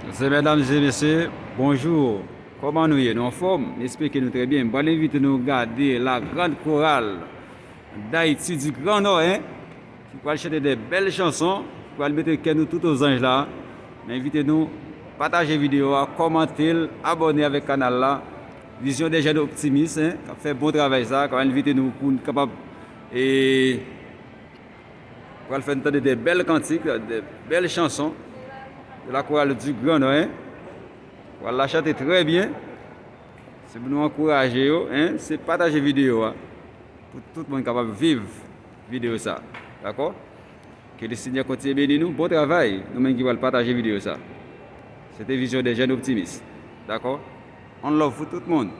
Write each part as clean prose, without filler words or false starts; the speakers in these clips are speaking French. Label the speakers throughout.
Speaker 1: Mesdames et messieurs, bonjour. Comment nous y nous en forme? J'espère que nous très bien. Bon, invite nous à regarder la grande chorale d'Haïti du Grand Nord, hein, qui va chanter des belles chansons, qui va mettre nous tout aux anges là. Invitez-nous, partagez la vidéo, commentez, abonnez avec le canal là. Vision des jeunes optimistes, hein, qui fait bon travail ça, qui va inviter nous pour être capable et pour faire entendre des belles cantiques, des belles chansons de la chorale du Grand Nord. Hein. On va la chanter très bien. C'est pour nous encourager, hein, c'est partager la vidéo hein, pour tout le monde capable de vivre la vidéo ça. D'accord? Que le Seigneur continue de bénir nous. Bon travail. Nous-mêmes qui allons partager la vidéo ça. C'était Vision des jeunes optimistes. D'accord? On love pour tout le monde.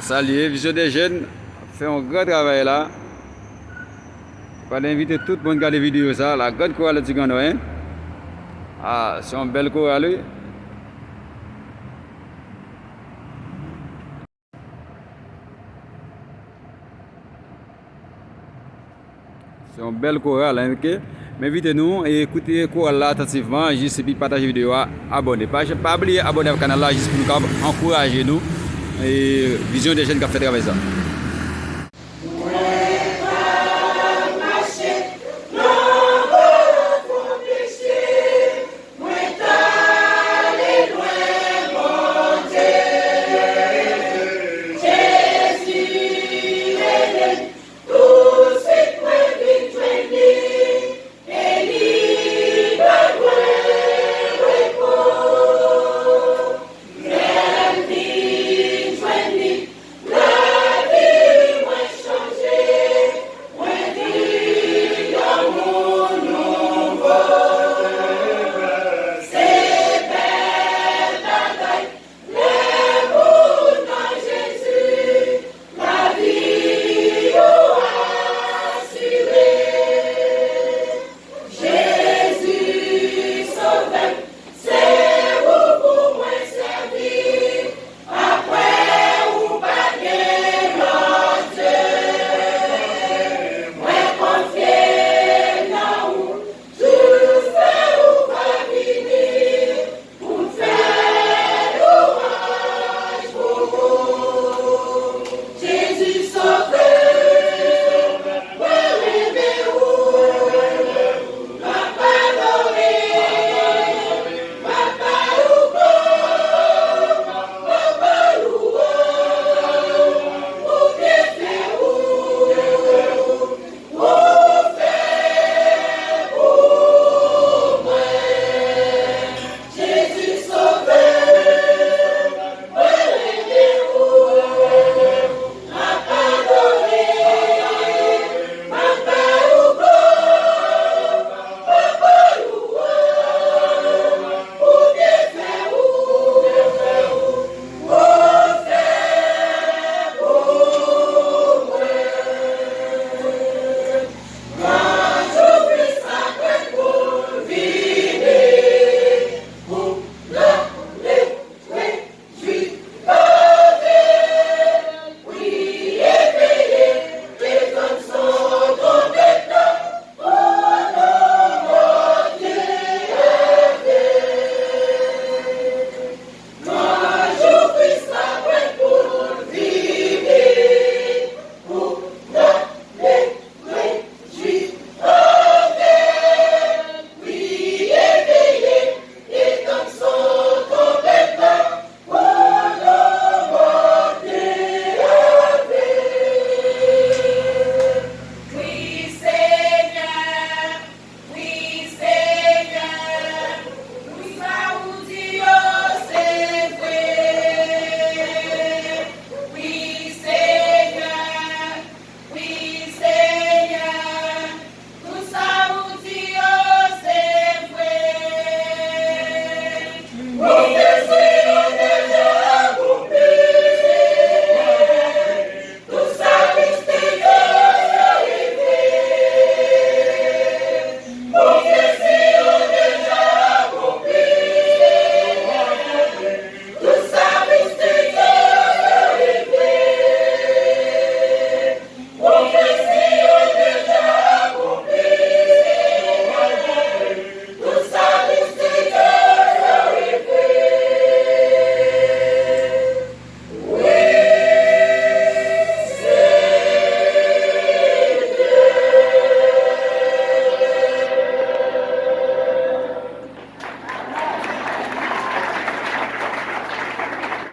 Speaker 1: Salut, Vision des jeunes. Fait un grand travail là. On va inviter tout le monde à regarder la vidéo ça. La grande chorale du Grand Nord. Hein? Ah, c'est une belle chorale. C'est une belle chorale, hein, ok? Mais invitez-nous et écoutez la chorale là attentivement, juste puis partager la vidéo, abonnez. Pas oublier d'abonner au canal là, juste pour nous encourager nous et Vision des jeunes qui a fait travail ça.